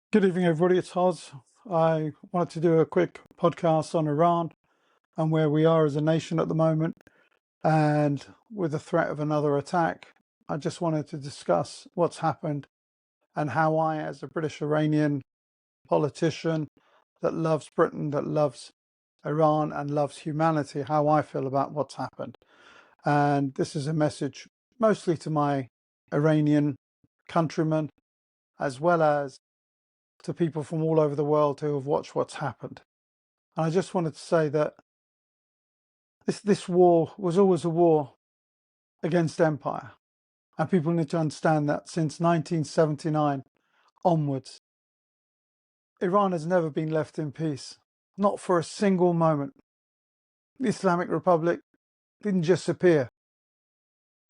Good evening, everybody. It's Hajj. I wanted to do a quick podcast on Iran and where we are as a nation at the moment. And with the threat of another attack, I just wanted to discuss what's happened and how I, as a British Iranian politician that loves Britain, that loves Iran and loves humanity, how I feel about what's happened. And this is a message mostly to my Iranian countrymen, as well as to people from all over the world who have watched what's happened. And I just wanted to say that this war was always a war against empire. And people need to understand that since 1979 onwards, Iran has never been left in peace, not for a single moment. The Islamic Republic didn't just appear.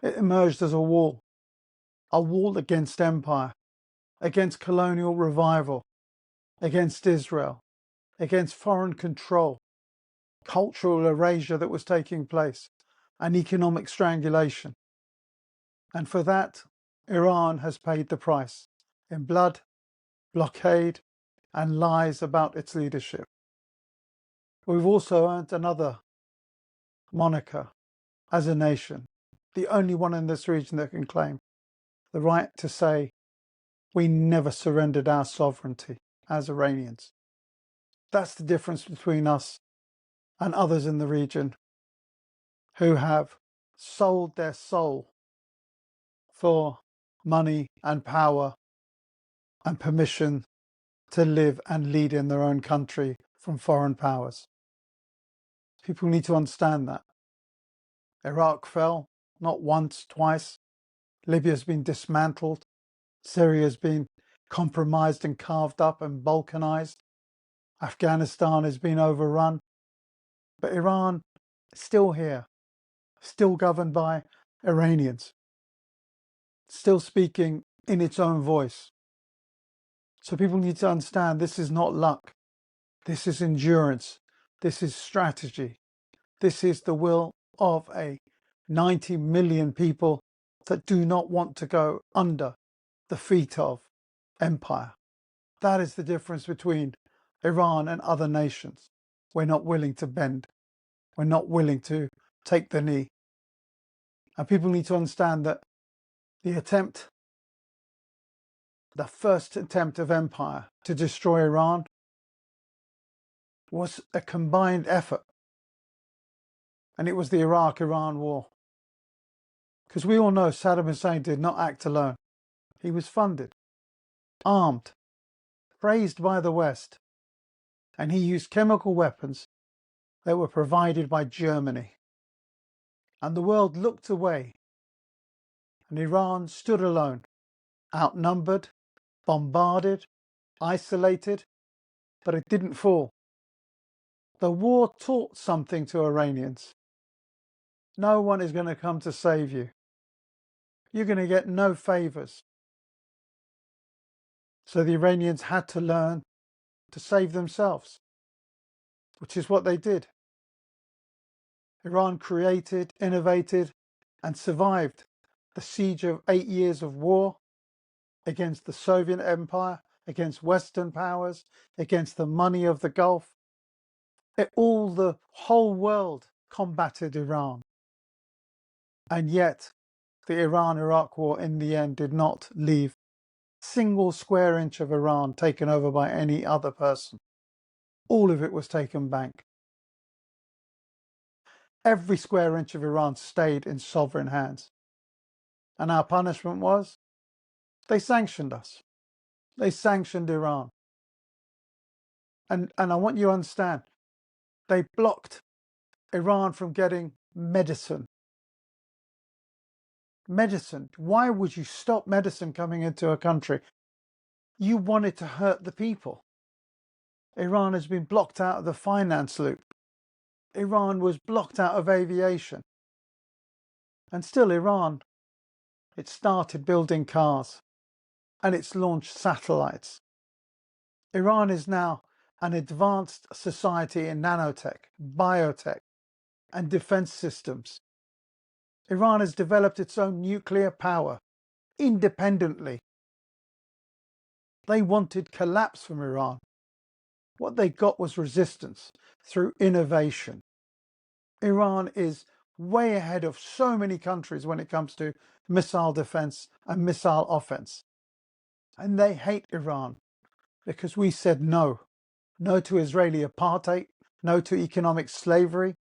It emerged as a wall against empire, against colonial revival, against Israel, against foreign control, cultural erasure that was taking place, and economic strangulation. And for that, Iran has paid the price in blood, blockade, and lies about its leadership. We've also earned another moniker as a nation, the only one in this region that can claim the right to say we never surrendered our sovereignty as Iranians. That's the difference between us and others in the region who have sold their soul for money and power and permission to live and lead in their own country from foreign powers. People need to understand that. Iraq fell, not once, twice. Libya's been dismantled. Syria's been compromised and carved up and balkanized. Afghanistan has been overrun. But Iran is still here, still governed by Iranians, still speaking in its own voice. So people need to understand this is not luck. This is endurance. This is strategy. This is the will of 90 million people that do not want to go under the feet of empire. That is the difference between Iran and other nations. We're not willing to bend. We're not willing to take the knee. And people need to understand that the first attempt of empire to destroy Iran was a combined effort. And it was the Iraq-Iran war. Because we all know Saddam Hussein did not act alone. He was funded, armed, praised by the West, and he used chemical weapons that were provided by Germany. And the world looked away, and Iran stood alone, outnumbered, bombarded, isolated, but it didn't fall. The war taught something to Iranians. No one is going to come to save you. You're going to get no favors. So the Iranians had to learn to save themselves, which is what they did. Iran created, innovated, and survived the siege of 8 years of war against the Soviet Empire, against Western powers, against the money of the Gulf. The whole world combated Iran. And yet, the Iran-Iraq war in the end did not leave a single square inch of Iran taken over by any other person. All of it was taken back. Every square inch of Iran stayed in sovereign hands. And our punishment was, they sanctioned us. They sanctioned Iran. And I want you to understand, they blocked Iran from getting medicine. Medicine. Why would you stop medicine coming into a country? You wanted to hurt the people. Iran has been blocked out of the finance loop. Iran was blocked out of aviation. And still Iran, it started building cars and it's launched satellites. Iran is now an advanced society in nanotech, biotech, and defense systems. Iran has developed its own nuclear power independently. They wanted collapse from Iran. What they got was resistance through innovation. Iran is way ahead of so many countries when it comes to missile defense and missile offense. And they hate Iran because we said no. No to Israeli apartheid, no to economic slavery.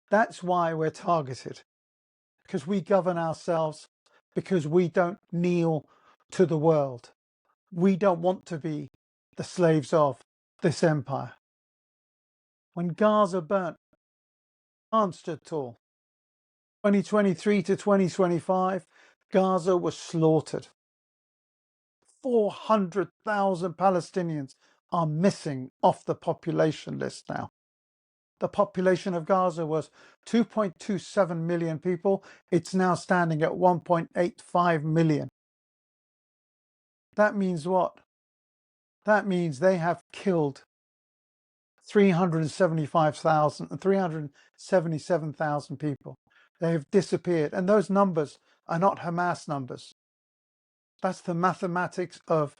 That's why we're targeted, because we govern ourselves, because we don't kneel to the world. We don't want to be the slaves of this empire. When Gaza burnt, Iran stood tall. 2023 to 2025, Gaza was slaughtered. 400,000 Palestinians are missing off the population list now. The population of Gaza was 2.27 million people. It's now standing at 1.85 million. That means what? That means they have killed 377,000 people. They have disappeared. And those numbers are not Hamas numbers. That's the mathematics of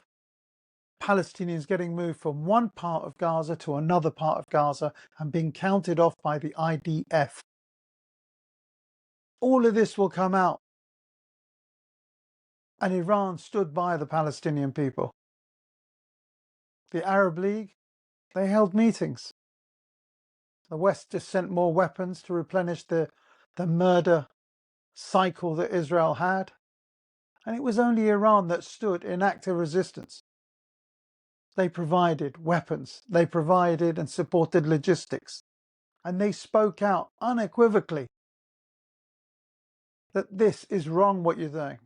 Palestinians getting moved from one part of Gaza to another part of Gaza and being counted off by the IDF. All of this will come out. And Iran stood by the Palestinian people. The Arab League, they held meetings. The West just sent more weapons to replenish the murder cycle that Israel had. And it was only Iran that stood in active resistance. They provided weapons, they provided and supported logistics, and they spoke out unequivocally that this is wrong what you're doing.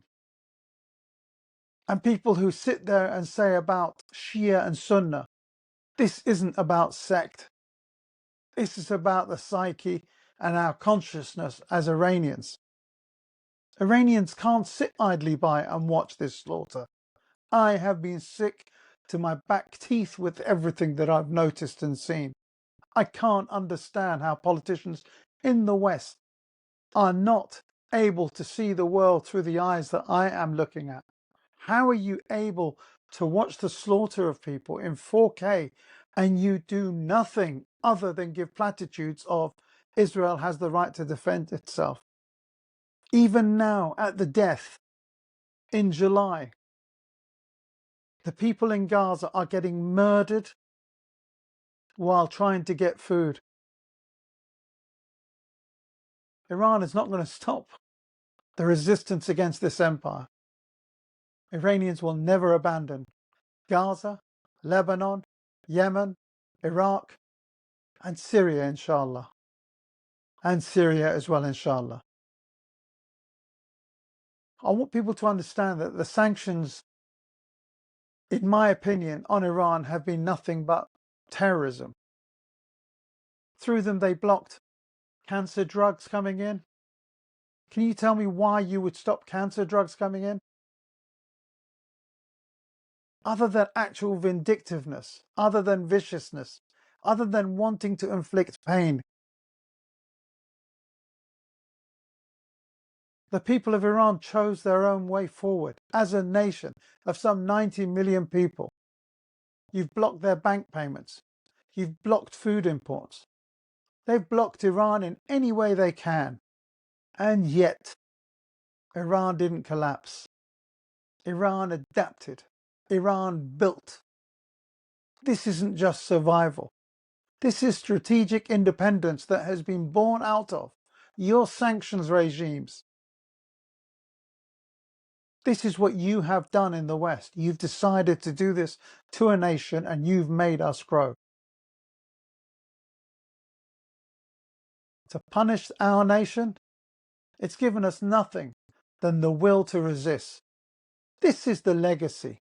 And people who sit there and say about Shia and Sunnah, this isn't about sect. This is about the psyche and our consciousness as Iranians. Iranians can't sit idly by and watch this slaughter. I have been sick to my back teeth with everything that I've noticed and seen. I can't understand how politicians in the West are not able to see the world through the eyes that I am looking at. How are you able to watch the slaughter of people in 4K and you do nothing other than give platitudes of Israel has the right to defend itself? Even now, at the death in July, the people in Gaza are getting murdered while trying to get food. Iran is not going to stop the resistance against this empire. Iranians will never abandon Gaza, Lebanon, Yemen, Iraq, and Syria, inshallah. And Syria as well, inshallah. I want people to understand that the sanctions, in my opinion, on Iran have been nothing but terrorism. Through them, they blocked cancer drugs coming in. Can you tell me why you would stop cancer drugs coming in? Other than actual vindictiveness, other than viciousness, other than wanting to inflict pain. The people of Iran chose their own way forward as a nation of some 90 million people. You've blocked their bank payments. You've blocked food imports. They've blocked Iran in any way they can. And yet, Iran didn't collapse. Iran adapted. Iran built. This isn't just survival. This is strategic independence that has been born out of your sanctions regimes. This is what you have done in the West. You've decided to do this to a nation and you've made us grow. To punish our nation, it's given us nothing than the will to resist. This is the legacy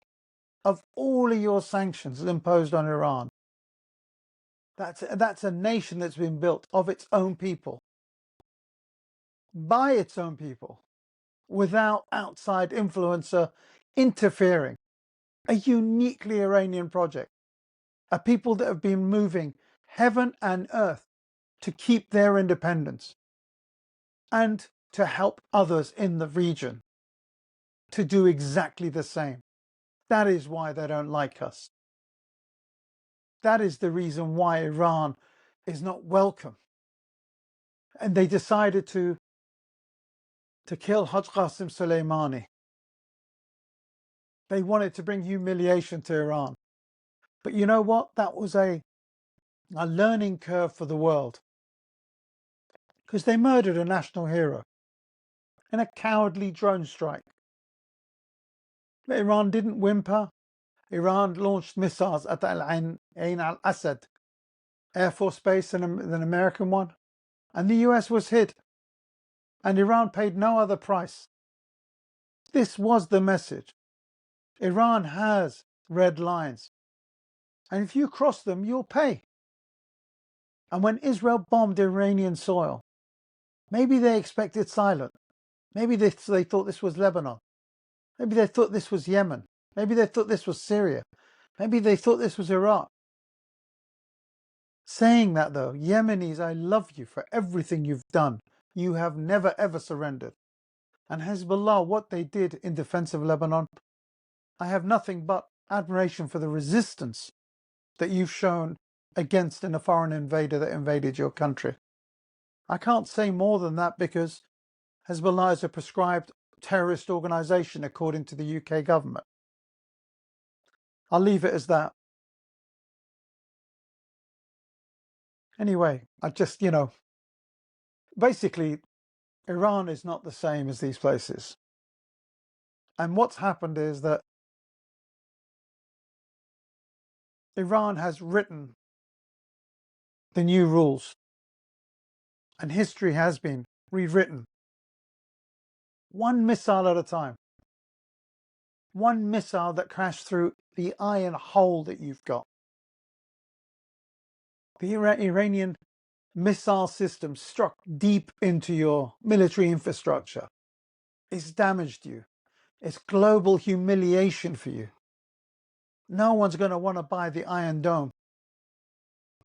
of all of your sanctions imposed on Iran. That's a nation that's been built of its own people, by its own people, without outside influencer interfering. A uniquely Iranian project. A people that have been moving heaven and earth to keep their independence and to help others in the region to do exactly the same. That is why they don't like us. That is the reason why Iran is not welcome. And they decided to kill Hajj Qasem Soleimani. They wanted to bring humiliation to Iran. But you know what? That was a learning curve for the world. Because they murdered a national hero in a cowardly drone strike. But Iran didn't whimper. Iran launched missiles at the Ain al-Assad Air Force Base, an American one. And the US was hit. And Iran paid no other price. This was the message. Iran has red lines. And if you cross them, you'll pay. And when Israel bombed Iranian soil, maybe they expected silence. Maybe they thought this was Lebanon. Maybe they thought this was Yemen. Maybe they thought this was Syria. Maybe they thought this was Iraq. Saying that though, Yemenis, I love you for everything you've done. You have never ever surrendered. And Hezbollah, what they did in defense of Lebanon, I have nothing but admiration for the resistance that you've shown against a foreign invader that invaded your country. I can't say more than that because Hezbollah is a prescribed terrorist organization according to the UK government. I'll leave it as that. Anyway, I just, basically, Iran is not the same as these places. And what's happened is that Iran has written the new rules, and history has been rewritten. One missile at a time. One missile that crashed through the iron hole that you've got. The Iranian missile system struck deep into your military infrastructure. It's damaged you. It's global humiliation for you. No one's going to want to buy the Iron Dome.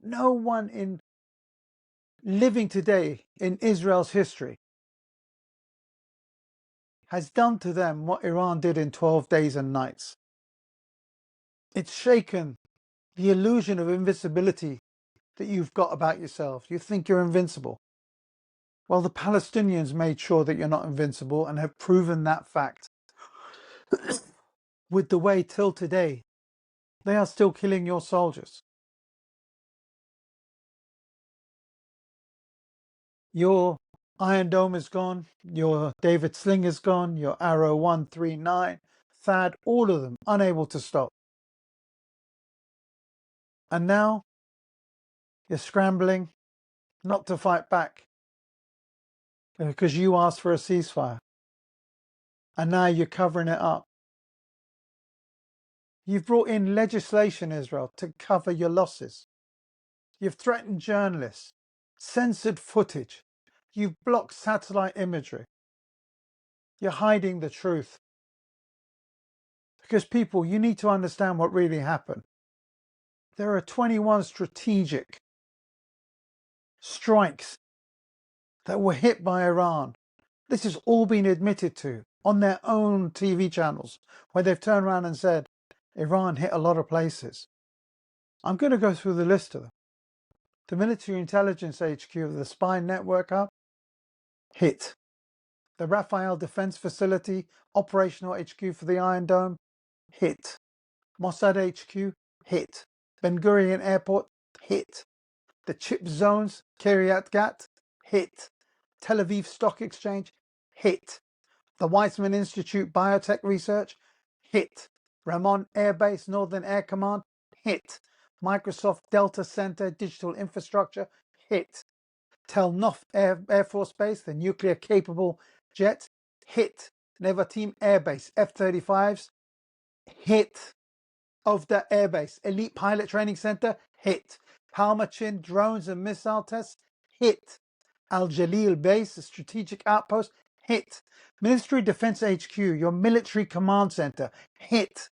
No one in living today in Israel's history has done to them what Iran did in 12 days and nights. It's shaken the illusion of invincibility that you've got about yourself. You think you're invincible. Well, the Palestinians made sure that you're not invincible and have proven that fact. With the way till today, they are still killing your soldiers. Your Iron Dome is gone. Your David Sling is gone. Your Arrow 139, THAAD, all of them unable to stop. And now you're scrambling not to fight back because you asked for a ceasefire. And now you're covering it up. You've brought in legislation, Israel, to cover your losses. You've threatened journalists, censored footage. You've blocked satellite imagery. You're hiding the truth. Because people, you need to understand what really happened. There are 21 strategic strikes that were hit by Iran. This has all been admitted to on their own TV channels, where they've turned around and said, Iran hit a lot of places. I'm going to go through the list of them. The Military Intelligence HQ of the Spy Network Hub, hit. The Rafael Defense Facility, Operational HQ for the Iron Dome, hit. Mossad HQ, hit. Ben Gurion Airport, hit. The Chip Zones, Kiryat Gat, hit. Tel Aviv Stock Exchange, hit. The Weizmann Institute Biotech Research, hit. Ramon Air Base, Northern Air Command, hit. Microsoft Delta Center Digital Infrastructure, hit. Tel Nof Air Force Base, the nuclear-capable jet, hit. Nevatim Air Base, F-35s, hit. Of the Air Base, Elite Pilot Training Center, hit. Palmachin drones and missile tests, hit. Al Jalil Base, a strategic outpost, hit. Ministry of Defense HQ, your military command center, hit.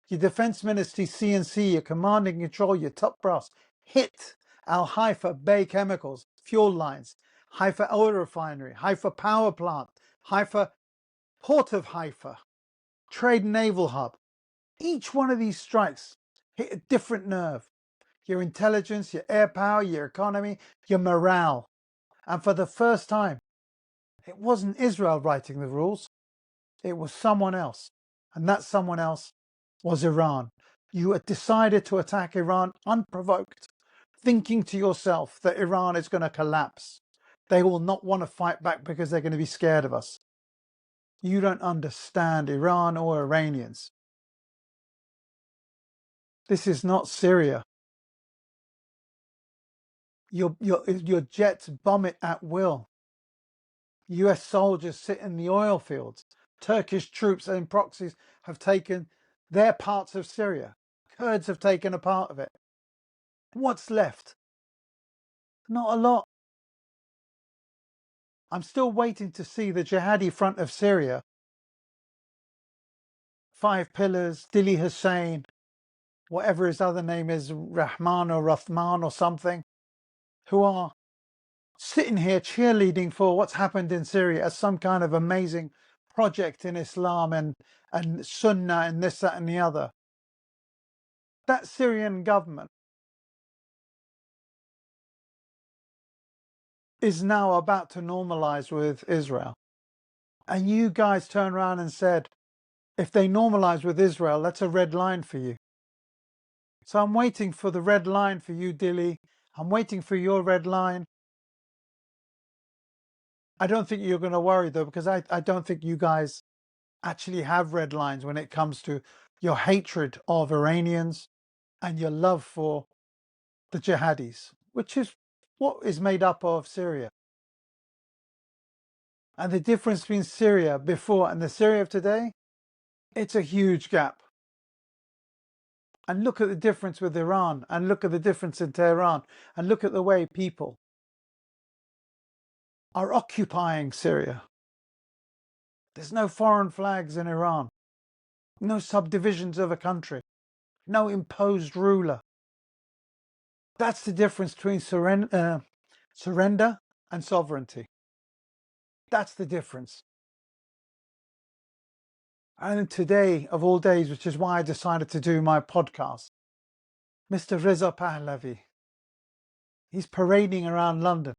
Your Defense Ministry CNC, your command and control, your top brass, hit. Al Haifa Bay Chemicals, fuel lines, Haifa Oil Refinery, Haifa Power Plant, Haifa Port of Haifa, Trade Naval Hub, Each one of these strikes hit a different nerve. Your intelligence, your air power, your economy, your morale. And for the first time, it wasn't Israel writing the rules. It was someone else. And that someone else was Iran. You had decided to attack Iran unprovoked, thinking to yourself that Iran is going to collapse. They will not want to fight back because they're going to be scared of us. You don't understand Iran or Iranians. This is not Syria. Your jets bomb it at will. US soldiers sit in the oil fields. Turkish troops and proxies have taken their parts of Syria. Kurds have taken a part of it. What's left? Not a lot. I'm still waiting to see the jihadi front of Syria. 5 Pillars, Dili Hussein, whatever his other name is, Rahman or Rahman or something, who are sitting here cheerleading for what's happened in Syria as some kind of amazing project in Islam and Sunnah and this, that and the other. That Syrian government is now about to normalize with Israel. And you guys turn around and said, if they normalize with Israel, that's a red line for you. So I'm waiting for the red line for you, Dili. I'm waiting for your red line. I don't think you're going to worry, though, because I don't think you guys actually have red lines when it comes to your hatred of Iranians and your love for the jihadis, which is what is made up of Syria. And the difference between Syria before and the Syria of today, it's a huge gap. And look at the difference with Iran, and look at the difference in Tehran, and look at the way people are occupying Syria. There's no foreign flags in Iran, no subdivisions of a country, no imposed ruler. That's the difference between surrender and sovereignty. That's the difference. And today, of all days, which is why I decided to do my podcast, Mr. Reza Pahlavi, he's parading around London,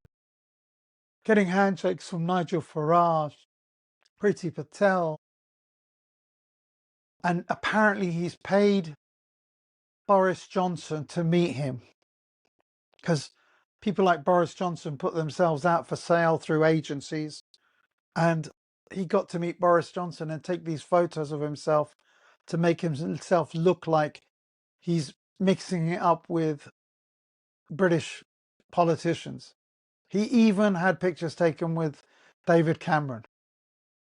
getting handshakes from Nigel Farage, Priti Patel, and apparently he's paid Boris Johnson to meet him, because people like Boris Johnson put themselves out for sale through agencies, and he got to meet Boris Johnson and take these photos of himself to make himself look like he's mixing it up with British politicians. He even had pictures taken with David Cameron.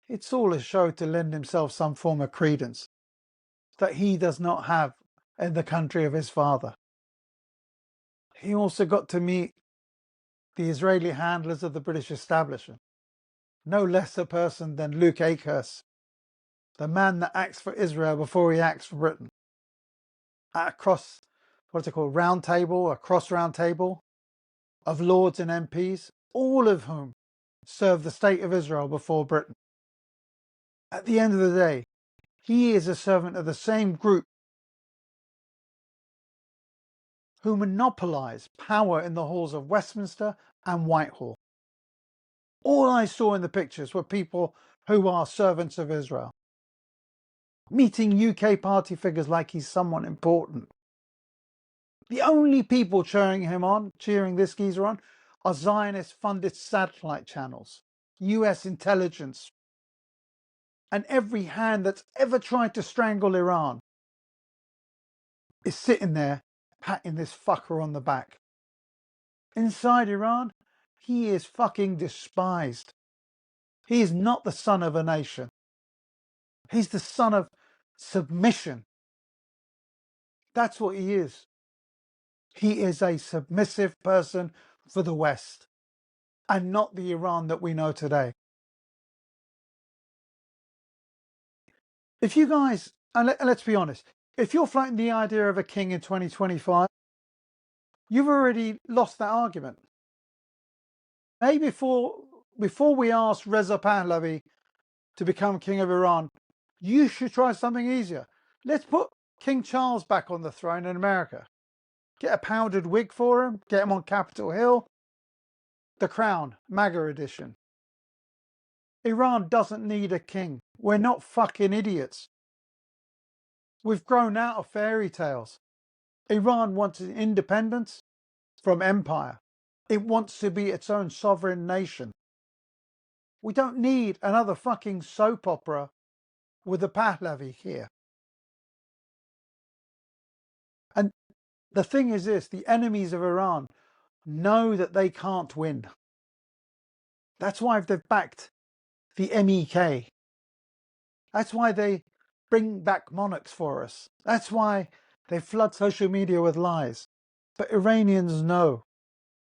It's all a show to lend himself some form of credence that he does not have in the country of his father. He also got to meet the Israeli handlers of the British establishment. No less a person than Luke Akehurst, the man that acts for Israel before he acts for Britain. Across, what's it called, round table, a cross round table of lords and MPs, all of whom serve the state of Israel before Britain. At the end of the day, he is a servant of the same group who monopolise power in the halls of Westminster and Whitehall. All I saw in the pictures were people who are servants of Israel, meeting UK party figures like he's someone important. The only people cheering this geezer on, are Zionist-funded satellite channels, US intelligence, and every hand that's ever tried to strangle Iran is sitting there patting this fucker on the back. Inside Iran, he is fucking despised. He is not the son of a nation. He's the son of submission. That's what he is. He is a submissive person for the West, and not the Iran that we know today. If you guys, and let's be honest, if you're floating the idea of a king in 2025, you've already lost that argument. Maybe before we ask Reza Pahlavi to become king of Iran, you should try something easier. Let's put King Charles back on the throne in America. Get a powdered wig for him, get him on Capitol Hill. The Crown, MAGA edition. Iran doesn't need a king. We're not fucking idiots. We've grown out of fairy tales. Iran wants independence from empire. It wants to be its own sovereign nation. We don't need another fucking soap opera with a Pahlavi here. And the thing is this, the enemies of Iran know that they can't win. That's why they've backed the MEK. That's why they bring back monarchs for us. That's why they flood social media with lies. But Iranians know.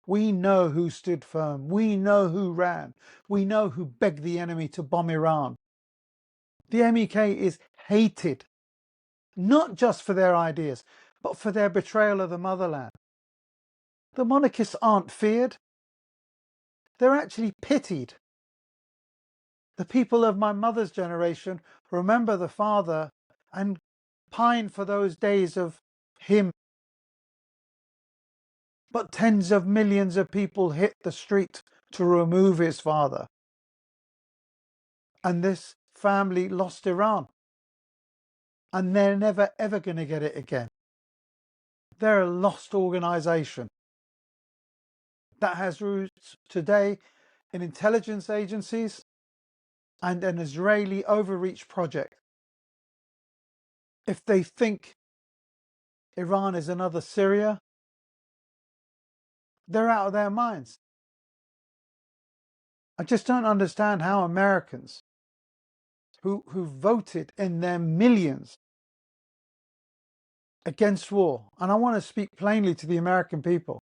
We know who stood firm. We know who ran. We know who begged the enemy to bomb Iran. The MEK is hated, not just for their ideas, but for their betrayal of the motherland. The monarchists aren't feared. They're actually pitied. The people of my mother's generation remember the father and pine for those days of him. But tens of millions of people hit the street to remove his father. And this family lost Iran. And they're never ever going to get it again. They're a lost organization that has roots today in intelligence agencies and an Israeli overreach project. If they think Iran is another Syria, they're out of their minds. I just don't understand how Americans who voted in their millions against war, and I want to speak plainly to the American people,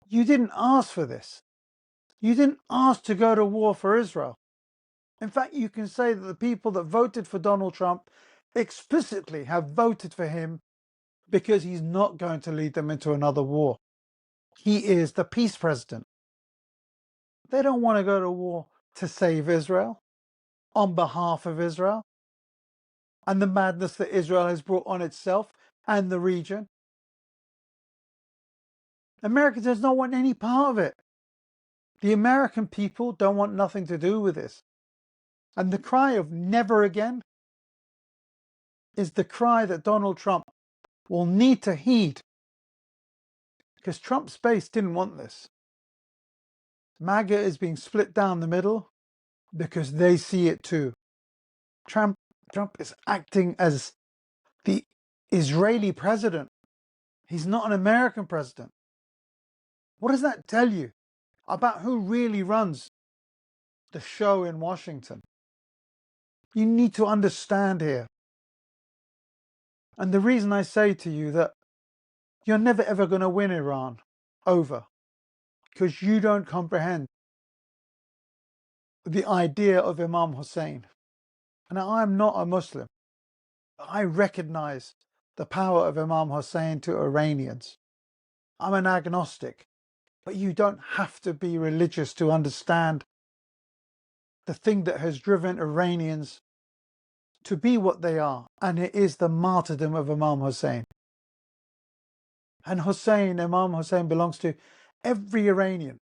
you didn't ask for this. You didn't ask to go to war for Israel. In fact, you can say that the people that voted for Donald Trump explicitly have voted for him because he's not going to lead them into another war. He is the peace president. They don't want to go to war to save Israel, on behalf of Israel, and the madness that Israel has brought on itself and the region. America does not want any part of it. The American people don't want nothing to do with this. And the cry of never again is the cry that Donald Trump will need to heed. Because Trump's base didn't want this. MAGA is being split down the middle because they see it too. Trump is acting as the Israeli president. He's not an American president. What does that tell you about who really runs the show in Washington? You need to understand here. And the reason I say to you that you're never ever going to win Iran over, because you don't comprehend the idea of Imam Hussain. And I'm not a Muslim. I recognize the power of Imam Hussain to Iranians. I'm an agnostic, but you don't have to be religious to understand the thing that has driven Iranians to be what they are, and it is the martyrdom of Imam Hussain. And Imam Hussain belongs to every Iranian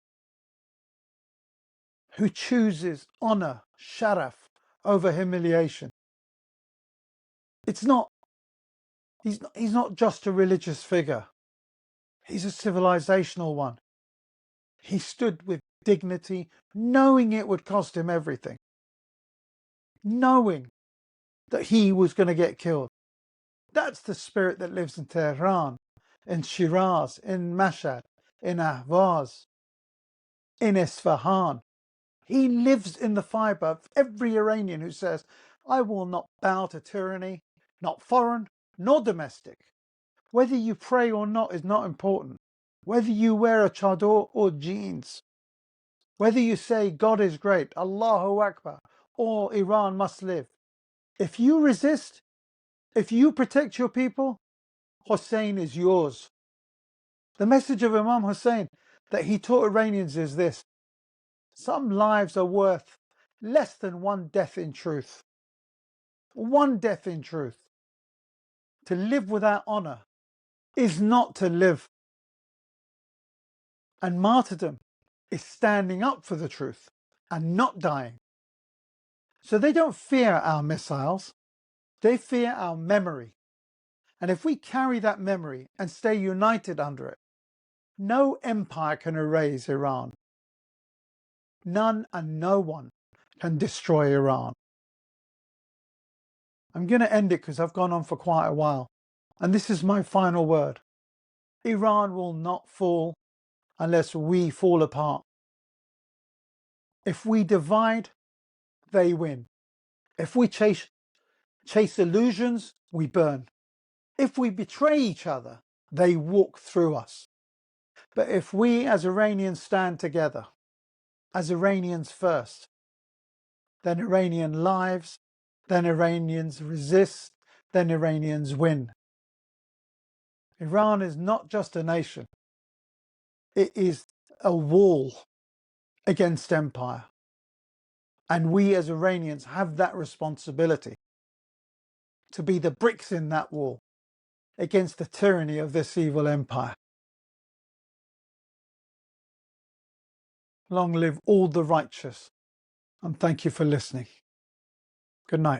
who chooses honor, sharaf, over humiliation. He's not just a religious figure. He's a civilizational one. He stood with dignity, knowing it would cost him everything. Knowing that he was going to get killed. That's the spirit that lives in Tehran, in Shiraz, in Mashhad, in Ahvaz, in Isfahan. He lives in the fibre of every Iranian who says, I will not bow to tyranny, not foreign nor domestic. Whether you pray or not is not important. Whether you wear a chador or jeans. Whether you say God is great, Allahu Akbar, or Iran must live. If you resist, if you protect your people, Hussein is yours. The message of Imam Hussain that he taught Iranians is this: some lives are worth less than one death in truth. One death in truth. To live without honor is not to live. And martyrdom is standing up for the truth and not dying. So they don't fear our missiles, they fear our memory. And if we carry that memory and stay united under it, no empire can erase Iran. None and no one can destroy Iran. I'm going to end it because I've gone on for quite a while. And this is my final word. Iran will not fall unless we fall apart. If we divide, they win. If we chase illusions, we burn. If we betray each other, they walk through us. But if we as Iranians stand together, as Iranians first, then Iranian lives, then Iranians resist, then Iranians win. Iran is not just a nation. It is a wall against empire. And we as Iranians have that responsibility to be the bricks in that wall against the tyranny of this evil empire. Long live all the righteous, and thank you for listening. Good night.